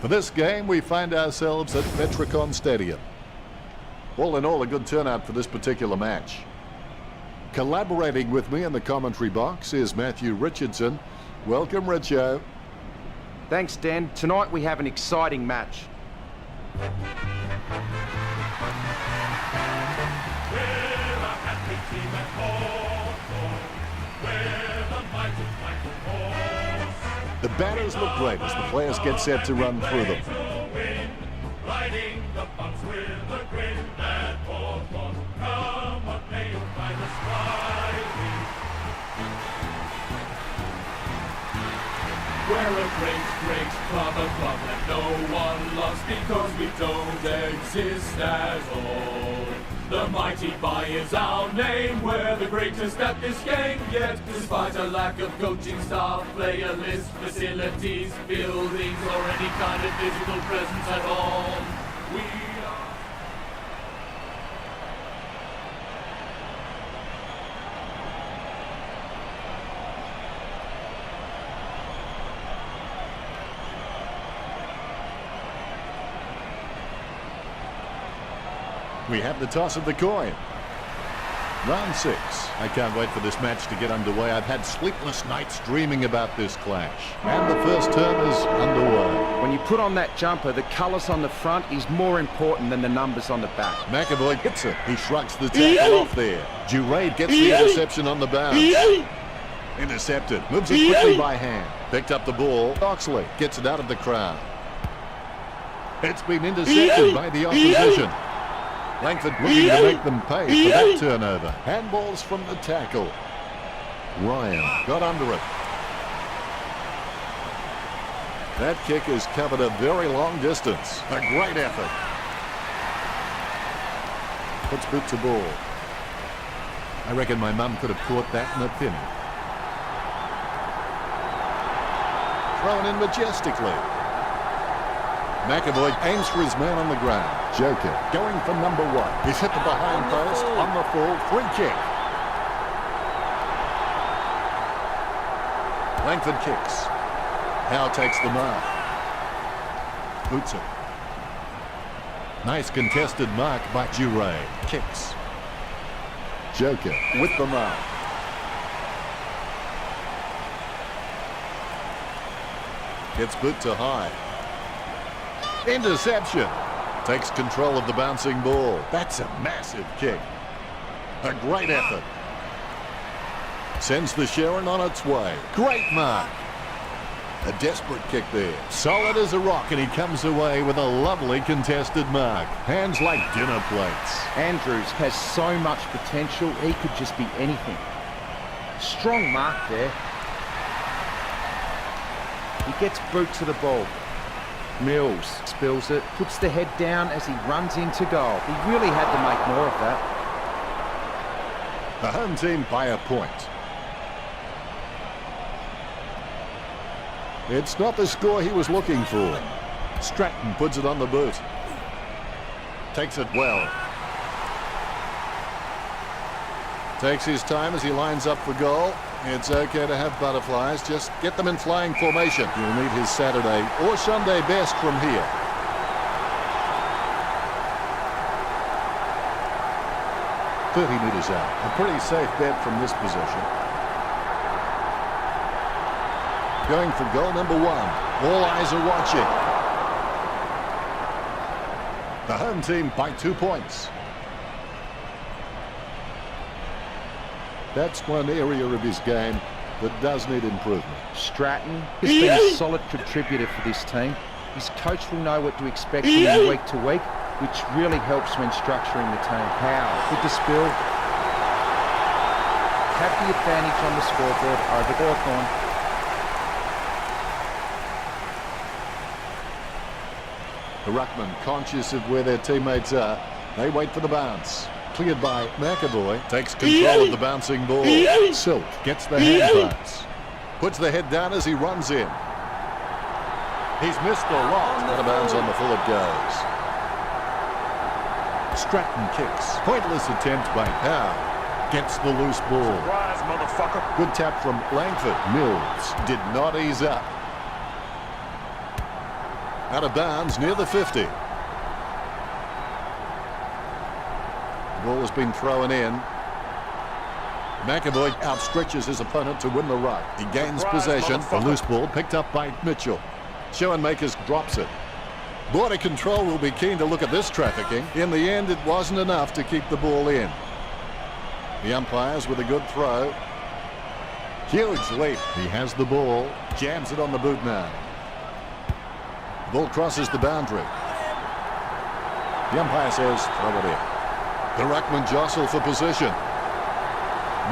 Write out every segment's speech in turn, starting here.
For this game, we find ourselves at Metricon Stadium. All in all, a good turnout for this particular match. Collaborating with me in the commentary box is Matthew Richardson. Welcome, Richo. Thanks, Dan. Tonight we have an exciting match. We're a happy team at Hawthorn. We're the mighty Hawks. The batters look great as the players get set to run through them. Riding the bumps with a grin at Hawthorn. Come on, play by the striving. We're a great, great club, a club that no one loves because we don't exist as all. The mighty Buy is our name, we're the greatest at this game, yet despite a lack of coaching staff, player list, facilities, buildings, or any kind of physical presence at all, we are... We have the toss of the coin. Round 6. I can't wait for this match to get underway. I've had sleepless nights dreaming about this clash. And the first term is underway. When you put on that jumper, the colours on the front is more important than the numbers on the back. McAvoy hits it. He shrugs the tackle off there. Jomar gets the interception on the bounce. Intercepted. Moves it quickly by hand. Picked up the ball. Oxley gets it out of the crowd. It's been intercepted by the opposition. Langford looking to make them pay for that turnover. Handballs from the tackle. Ryan got under it. That kick has covered a very long distance. A great effort. Puts boot to ball. I reckon my mum could have caught that in a thin. Thrown in majestically. McAvoy aims for his man on the ground. Joker going for number 1. He's hit the behind post on the full free kick. Langford kicks. Howe takes the mark. Boots it. Nice contested mark by Jomar. Kicks. Joker with the mark. Gets boot to high. Interception. Takes control of the bouncing ball. That's a massive kick. A great effort. Sends the Sharon on its way. Great mark. A desperate kick there. Solid as a rock, and he comes away with a lovely contested mark. Hands like dinner plates. Andrews has so much potential, he could just be anything. Strong mark there. He gets boot to the ball. Mills spills it, puts the head down as he runs into goal. He really had to make more of that. The home team by a point. It's not the score he was looking for. Stratton puts it on the boot. Takes it well. Takes his time as he lines up for goal. It's okay to have butterflies. Just get them in flying formation. You'll need his Saturday or Sunday best from here. "30 metres out. A pretty safe bet from this position. Going for goal number 1. All eyes are watching. The home team by 2 points. That's one area of his game that does need improvement. Stratton has been a solid contributor for this team. His coach will know what to expect from him week to week, which really helps when structuring the team. Howe with the spill. Have the advantage on the scoreboard over Hawthorn. The ruckman conscious of where their teammates are. They wait for the bounce. Cleared by McAvoy. Takes control of the bouncing ball. Silk gets the hand pass. Puts the head down as he runs in. He's missed a lot. Out of bounds on the full it goes. Stratton kicks. Pointless attempt by Howe. Gets the loose ball. Surprise, motherfucker. Good tap from Langford. Mills did not ease up. Out of bounds near the 50. The ball has been thrown in. McAvoy outstretches his opponent to win the ruck. He gains possession. The loose ball picked up by Mitchell. Schoenmakers drops it. Border Control will be keen to look at this trafficking. In the end, it wasn't enough to keep the ball in. The umpires with a good throw. Huge leap. He has the ball. Jams it on the boot now. Ball crosses the boundary. The umpire says throw it in. The ruckman jostle for position.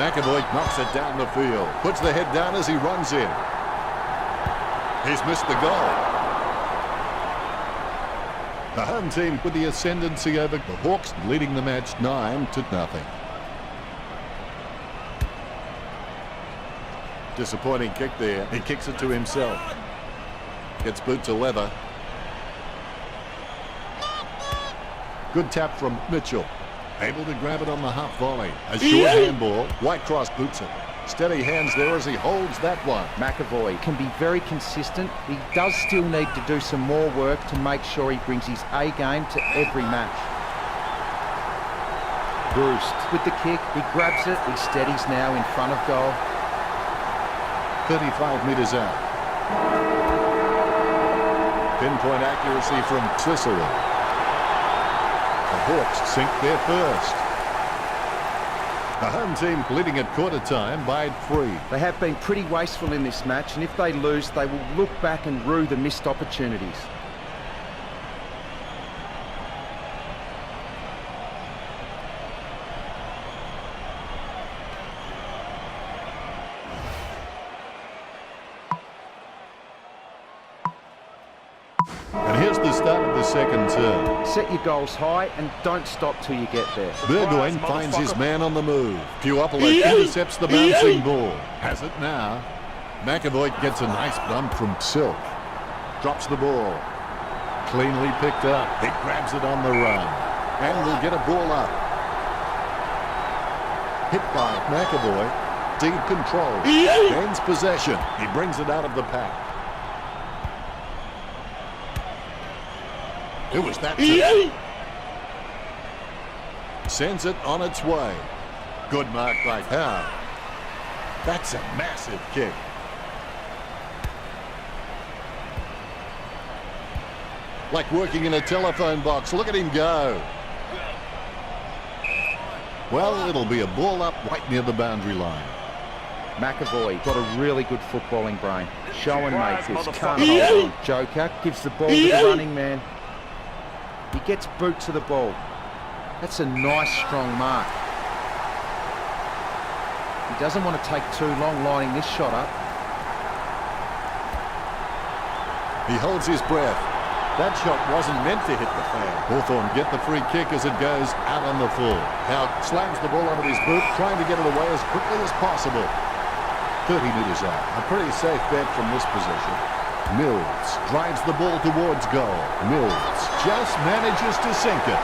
McAvoy knocks it down the field. Puts the head down as he runs in. He's missed the goal. The home team with the ascendancy over the Hawks, leading the match 9-0. Disappointing kick there. He kicks it to himself. Gets boot to leather. Good tap from Mitchell. Able to grab it on the half volley. A short handball. Whitecross boots it. Steady hands there as he holds that one. McAvoy can be very consistent. He does still need to do some more work to make sure he brings his A game to every match. Bruce with the kick. He grabs it. He steadies now in front of goal. 35 metres out. Pinpoint accuracy from Cicero. The Hawks sink their first. The home team leading at quarter time by 3. They have been pretty wasteful in this match, and if they lose, they will look back and rue the missed opportunities. And here's the start of the second term. Set your goals high and don't stop till you get there. Burgoyne finds his man on the move. Puopolo intercepts the bouncing ball. Has it now. McAvoy gets a nice bump from Silk. Drops the ball. Cleanly picked up. He grabs it on the run. And will get a ball up. Hit by McAvoy. Deep control. Gains possession. He brings it out of the pack. Who was that to? Sends it on its way. Good mark by Howe. That's a massive kick. Like working in a telephone box. Look at him go. Well, it'll be a ball up right near the boundary line. McAvoy got a really good footballing brain. Schoenmakers can't hold on. Joker gives the ball to the running man. He gets boot to the ball. That's a nice, strong mark. He doesn't want to take too long lining this shot up. He holds his breath. That shot wasn't meant to hit the fan. Hawthorn get the free kick as it goes out on the full. Now slams the ball onto his boot, trying to get it away as quickly as possible. 30 metres out. A pretty safe bet from this position. Mills drives the ball towards goal. Mills just manages to sink it.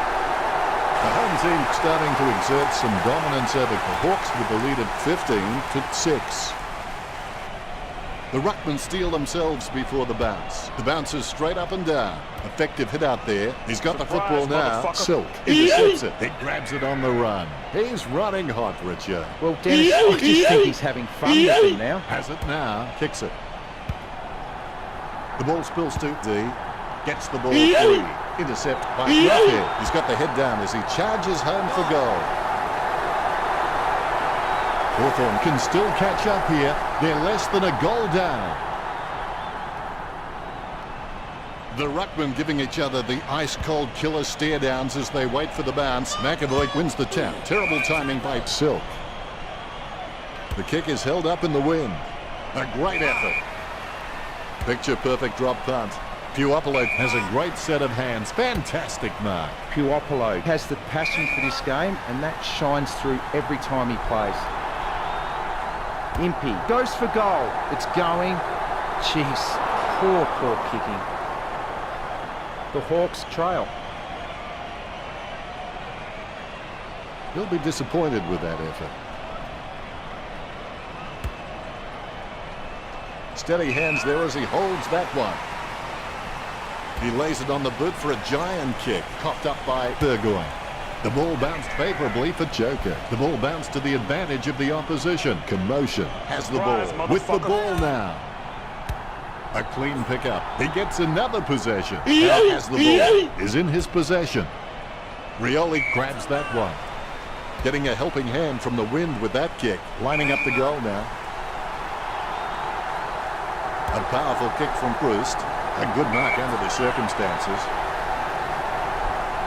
The home team starting to exert some dominance over the Hawks with the lead at 15-6. The ruckmen steal themselves before the bounce. The bounce is straight up and down. Effective hit out there. He's got the football now. Silk intercepts it. He grabs it on the run. He's running hot, Richard. Well, Dennis, I just think he's having fun with him now. Has it now. Kicks it. The ball spills to D. Gets the ball free. Intercept by Roughhead. He's got the head down as he charges home for goal. Hawthorn can still catch up here. They're less than a goal down. The ruckmen giving each other the ice-cold killer stare-downs as they wait for the bounce. McAvoy wins the tap. Terrible timing by Silk. The kick is held up in the wind. A great effort. Picture-perfect drop punt. Puopolo has a great set of hands. Fantastic mark. Puopolo has the passion for this game, and that shines through every time he plays. Impey goes for goal. It's going. Jeez, poor kicking. The Hawks trail. He'll be disappointed with that effort. Steady hands there as he holds that one. He lays it on the boot for a giant kick, copped up by Burgoyne. The ball bounced favourably for Joker. The ball bounced to the advantage of the opposition. Commotion has the ball. With the ball now. A clean pickup. He gets another possession. Now has the ball. Is in his possession. Rioli grabs that one. Getting a helping hand from the wind with that kick. Lining up the goal now. A powerful kick from Proust. A good mark under the circumstances.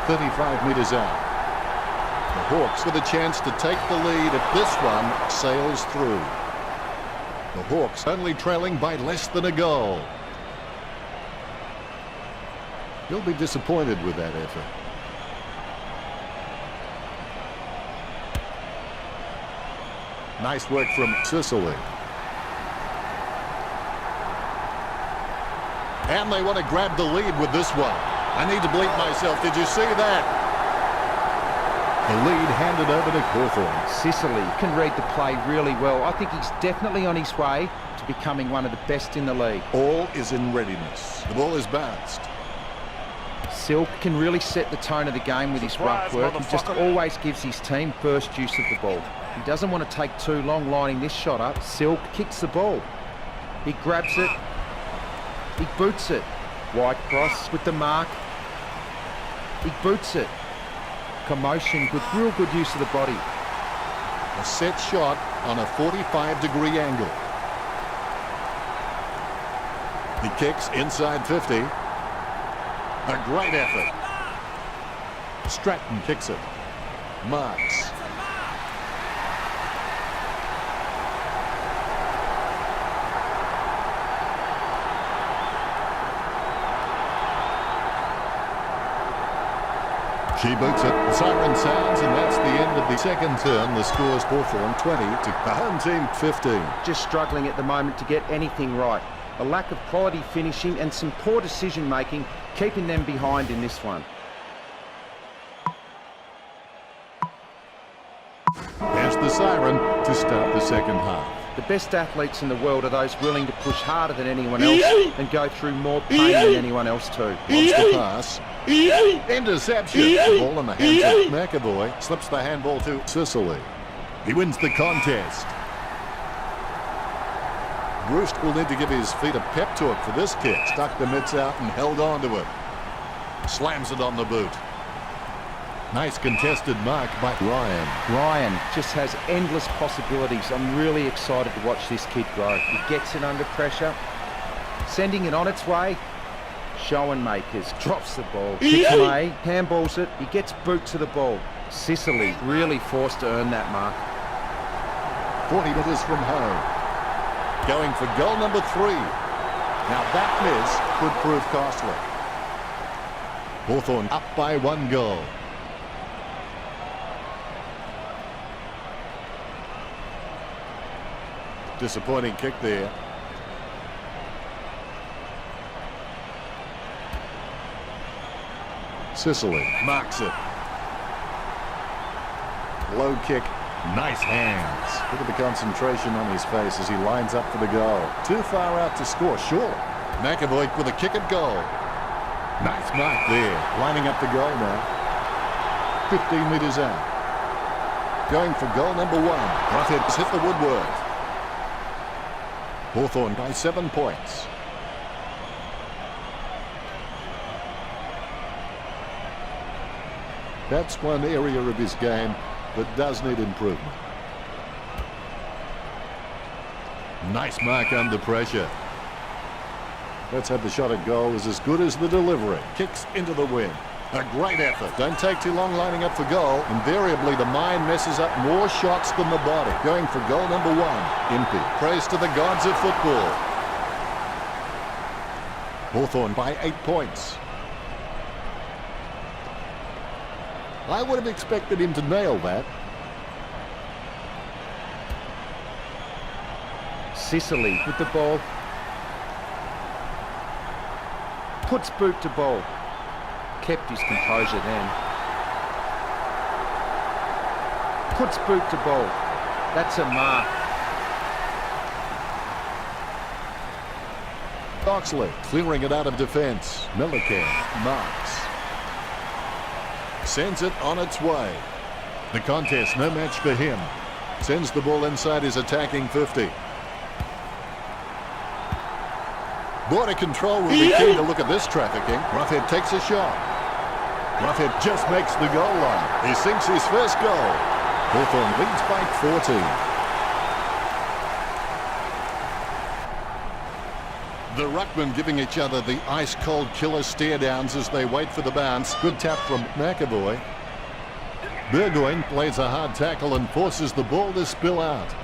35 metres out. The Hawks with a chance to take the lead if this one sails through. The Hawks only trailing by less than a goal. He'll be disappointed with that effort. Nice work from Sicily. And they want to grab the lead with this one. I need to bleep myself. Did you see that? The lead handed over to Hawthorn. Sicily can read the play really well. I think he's definitely on his way to becoming one of the best in the league. All is in readiness. The ball is bounced. Silk can really set the tone of the game with his rough work. He just always gives his team first use of the ball. He doesn't want to take too long lining this shot up. Silk kicks the ball. He grabs it. He boots it. Wide cross with the mark. He boots it. Commotion with real good use of the body. A set shot on a 45-degree angle. He kicks inside 50. A great effort. Stratton kicks it. Marks. She boots it. The siren sounds, and that's the end of the second turn. The score's Hawthorn 20 to the home team 15. Just struggling at the moment to get anything right. A lack of quality finishing and some poor decision making keeping them behind in this one. There's the siren to start the second half. The best athletes in the world are those willing to push harder than anyone else and go through more pain than anyone else too. Wants to pass. Interception. The ball in the hands of McAvoy. Slips the handball to Sicily. He wins the contest. Roost will need to give his feet a pep talk for this kick. Stuck the mitts out and held on to it. Slams it on the boot. Nice contested mark by Ryan. Ryan just has endless possibilities. I'm really excited to watch this kid grow. He gets it under pressure, sending it on its way. Show-and-makers, drops the ball. Kicks away, handballs it. He gets boot to the ball. Sicily really forced to earn that mark. 40 metres from home. Going for goal number 3. Now that miss could prove costly. Hawthorn up by 1 goal. Disappointing kick there. Sicily marks it. Low kick. Nice hands. Look at the concentration on his face as he lines up for the goal. Too far out to score, sure. McAvoy with a kick at goal. Nice mark there. Lining up the goal now. 15 metres out. Going for goal number 1. Roughead's hit the woodwork. Hawthorn by 7 points. That's one area of his game that does need improvement. Nice mark under pressure. Let's have the shot at goal is as good as the delivery. Kicks into the wind. A great effort. Don't take too long lining up for goal. Invariably, the mind messes up more shots than the body. Going for goal number 1. Impey. Praise to the gods of football. Hawthorn by 8 points. I would have expected him to nail that. Sicily with the ball. Puts boot to ball. Kept his composure then. Puts boot to ball. That's a mark. Oxley clearing it out of defence. Milliken marks. Sends it on its way. The contest, no match for him. Sends the ball inside his attacking 50. Border control will be key to look at this trafficking. Roughhead takes a shot. Roughhead just makes the goal line. He sinks his first goal. Hawthorn leads by 14. The ruckmen giving each other the ice-cold killer stare-downs as they wait for the bounce. Good tap from McAvoy. Burgoyne plays a hard tackle and forces the ball to spill out.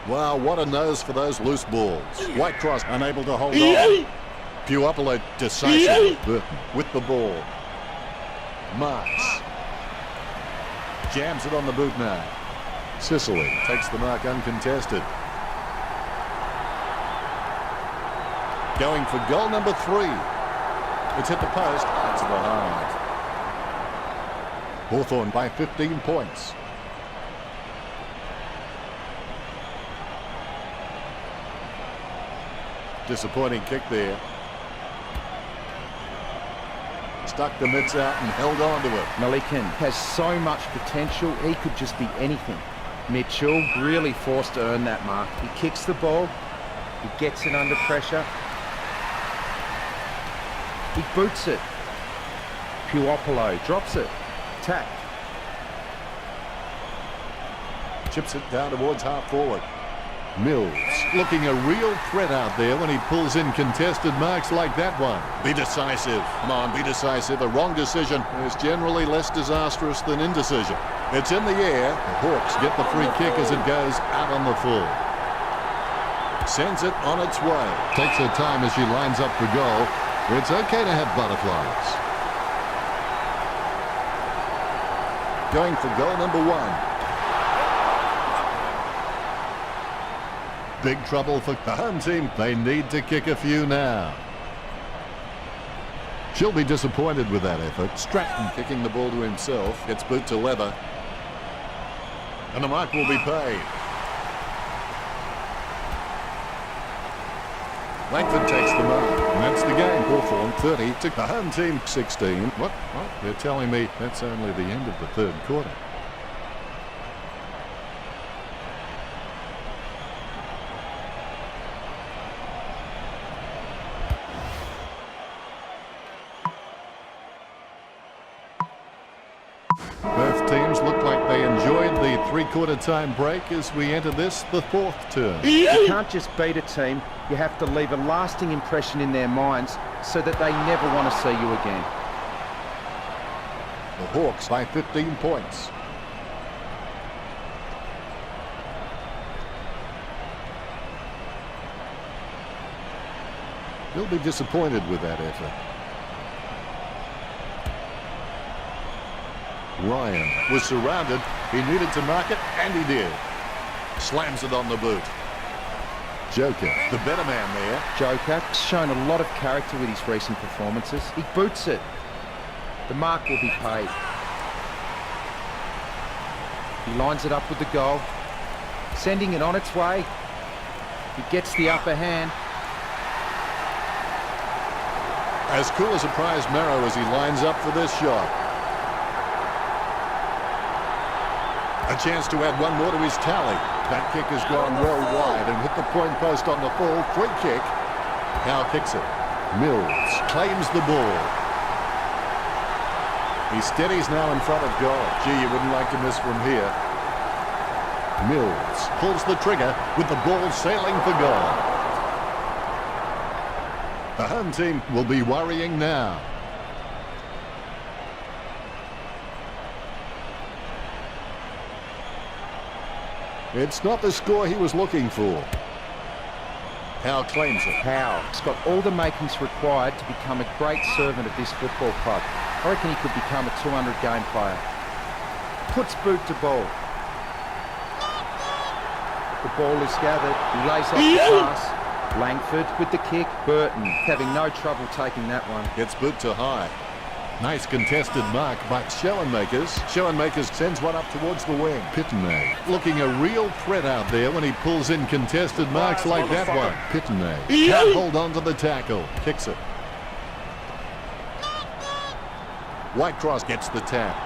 Wow, what a nose for those loose balls. Whitecross unable to hold on. Puopolo decisive. Burton with the ball. Marks. Jams it on the boot now. Sicily takes the mark uncontested. Going for goal number 3. It's hit the post. That's behind. Hawthorn by 15 points. Disappointing kick there. Stuck the mitts out and held on to it. Milliken has so much potential, he could just be anything. Mitchell really forced to earn that mark. He kicks the ball, he gets it under pressure. He boots it. Puopolo drops it. Tap. Chips it down towards half forward. Mills looking a real threat out there when he pulls in contested marks like that one. Be decisive. Come on, be decisive. A wrong decision is generally less disastrous than indecision. It's in the air. The Hawks get the free kick as it goes out on the full. Sends it on its way. Takes her time as she lines up for goal. It's okay to have butterflies. Going for goal number 1. Big trouble for the home team. They need to kick a few now. She'll be disappointed with that effort. Stratton kicking the ball to himself. Gets boot to leather. And the mark will be paid. Langford takes the mark. And that's the game. Hawthorn 30 to the home team 16. What? They're telling me that's only the end of the third quarter. Both teams look like they enjoyed the three-quarter time break as we enter this, the 4th term. You can't just beat a team. You have to leave a lasting impression in their minds so that they never want to see you again. The Hawks by 15 points. He'll be disappointed with that effort. Ryan was surrounded. He needed to mark it, and he did. Slams it on the boot. Joker, the better man there. Joker's shown a lot of character with his recent performances. He boots it. The mark will be paid. He lines it up with the goal. Sending it on its way. He gets the upper hand. As cool as a prize marrow as he lines up for this shot. A chance to add one more to his tally. That kick has gone well wide and hit the point post on the full. Free kick. Now kicks it. Mills claims the ball. He steadies now in front of goal. Gee, you wouldn't like to miss from here. Mills pulls the trigger with the ball sailing for goal. The home team will be worrying now. It's not the score he was looking for. Howe claims it. Howe's got all the makings required to become a great servant of this football club. I reckon he could become a 200-game player. Puts boot to ball. The ball is gathered. He lays off the pass. Langford with the kick. Burton having no trouble taking that one. Gets boot to high. Nice contested mark by Schoenmakers. Schoenmakers sends one up towards the wing. Pittenay looking a real threat out there when he pulls in contested marks like that one. Pittenay can't hold on to the tackle. Kicks it. Whitecross gets the tap.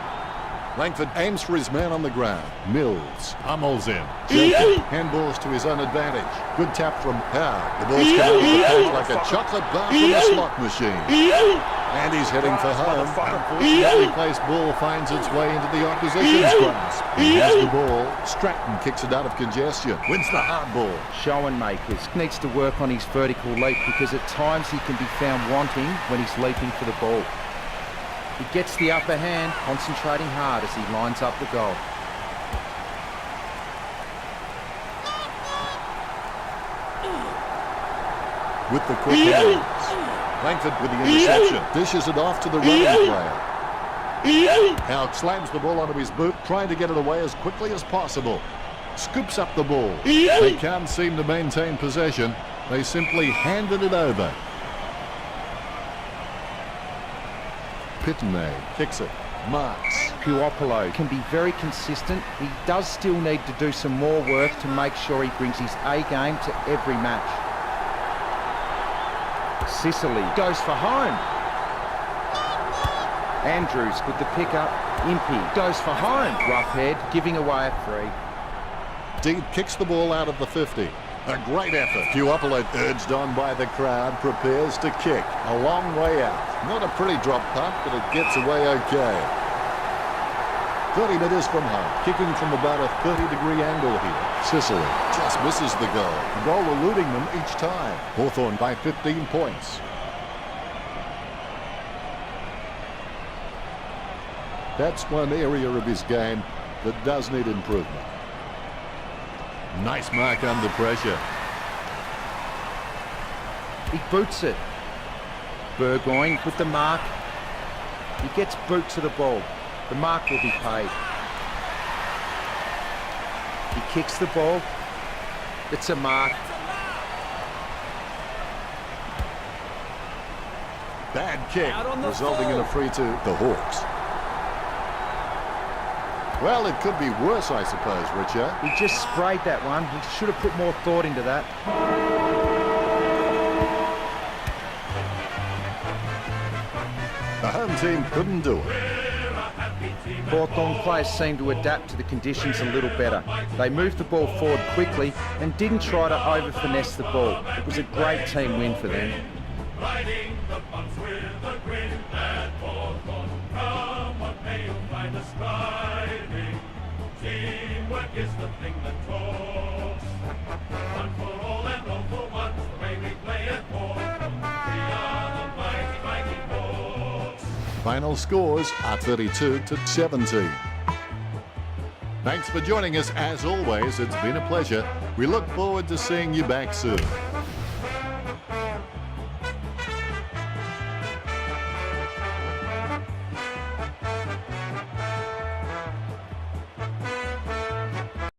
Langford aims for his man on the ground. Mills hummels in. Jacob handballs to his own advantage. Good tap from Howe. The ball's come out of the paint like a chocolate bar from a slot machine. And he's heading for home. Unfortunately, placed ball finds its way into the opposition's grasp. He has the ball. Stratton kicks it out of congestion. Wins the hard ball. Schoenmakers needs to work on his vertical leap because at times he can be found wanting when he's leaping for the ball. He gets the upper hand, concentrating hard as he lines up the goal. With the quick hands. Langford with the interception. Dishes it off to the running player. Howe slams the ball onto his boot, trying to get it away as quickly as possible. Scoops up the ball. They can't seem to maintain possession. They simply handed it over. Pittenay kicks it. Marks. Puopolo can be very consistent. He does still need to do some more work to make sure he brings his A game to every match. Sicily goes for home. Andrews with the pickup. Impey goes for home. Rough head, giving away a free. Deed kicks the ball out of the 50. A great effort. Puopolo, urged on by the crowd, prepares to kick. A long way out. Not a pretty drop punt, but it gets away okay. 30 metres from home. Kicking from about a 30-degree angle here. Sicily just misses the goal. The goal eluding them each time. Hawthorn by 15 points. That's one area of his game that does need improvement. Nice mark under pressure. He boots it. Burgoyne with the mark. He gets boot to the ball. The mark will be paid. He kicks the ball. It's a mark. Bad kick, resulting in a free to the Hawks. Well, it could be worse, I suppose, Richard. He just sprayed that one. He should have put more thought into that. The home team couldn't do it. Hawthorn players seemed to adapt to the conditions a little better. They moved the ball forward quickly and didn't try to over-finesse the ball. It was a great team win for them. Riding the bumps with a grin at Hawthorn. Come what may, you'll find us striving. Teamwork is the thing that talks. One for all and all for one, the way we play at Hawthorn. We are the mighty, mighty Hawks. Final scores are 32-17. Thanks for joining us as always. It's been a pleasure. We look forward to seeing you back soon.